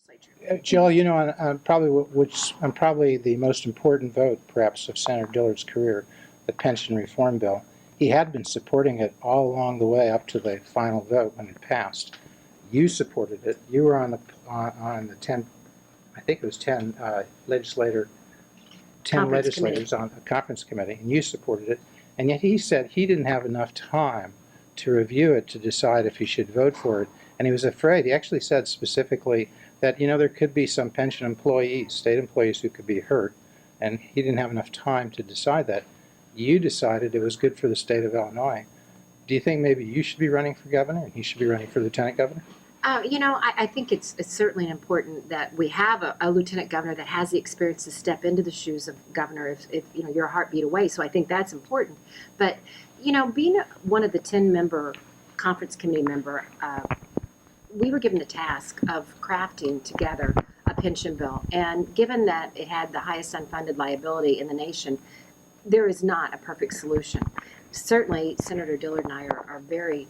legislature. Jill, you know, on probably the most important vote, perhaps, of Senator Dillard's career, the pension reform bill. He had been supporting it all along the way up to the final vote when it passed. You supported it. You were on the 10, I think it was 10 legislators on the conference committee, and you supported it. And yet he said he didn't have enough time to review it to decide if he should vote for it. And he was afraid. He actually said specifically that, you know, there could be some pension employees, state employees, who could be hurt, and he didn't have enough time to decide that. You decided it was good for the state of Illinois. Do you think maybe you should be running for governor and he should be running for lieutenant governor? You know, I think it's certainly important that we have a lieutenant governor that has the experience to step into the shoes of governor if you know, you're a heartbeat away. So I think that's important. But, you know, being one of the 10-member conference committee member, we were given the task of crafting together a pension bill. And given that it had the highest unfunded liability in the nation, there is not a perfect solution. Certainly, Senator Dillard and I are very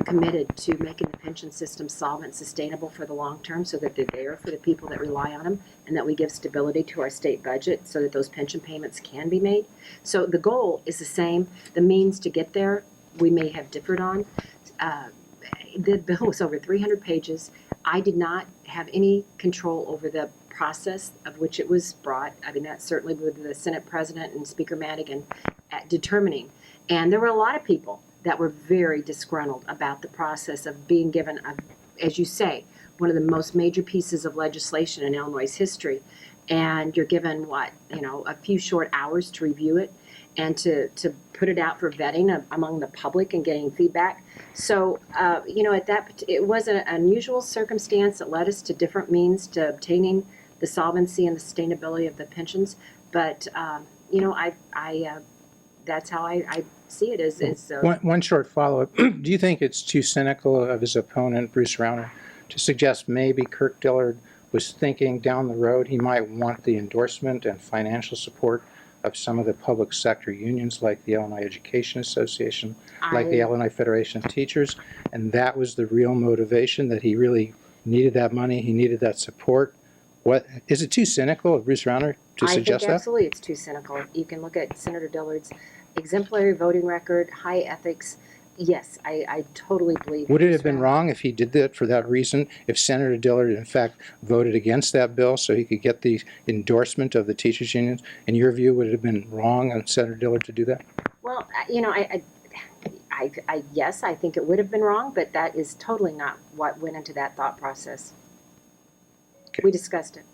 committed to making the pension system solvent and sustainable for the long term so that they're there for the people that rely on them, and that we give stability to our state budget so that those pension payments can be made. So the goal is the same. The means to get there we may have differed on. The bill was over 300 pages. I did not have any control over the process of which it was brought. I mean, that's certainly with the Senate President and Speaker Madigan at determining. And there were a lot of people that were very disgruntled about the process of being given, as you say, one of the most major pieces of legislation in Illinois' history. And you're given, what, you know, a few short hours to review it and to put it out for vetting among the public and getting feedback. So, you know, it was an unusual circumstance that led us to different means to obtaining the solvency and the sustainability of the pensions. But, you know, that's how I see it. One short follow-up. Do you think it's too cynical of his opponent, Bruce Rauner, to suggest maybe Kirk Dillard was thinking down the road he might want the endorsement and financial support of some of the public sector unions like the Illinois Education Association, like the Illinois Federation of Teachers, and that was the real motivation, that he really needed that money, he needed that support? What is it too cynical of Bruce Rauner to suggest that? Absolutely it's too cynical. You can look at Senator Dillard's exemplary voting record, high ethics. Yes, I totally believe. Would it have been wrong if he did that for that reason, if Senator Dillard in fact voted against that bill so he could get the endorsement of the teachers unions? In your view, would it have been wrong on Senator Dillard to do that? Well, you know, yes, I think it would have been wrong, but that is totally not what went into that thought process. Okay. We discussed it.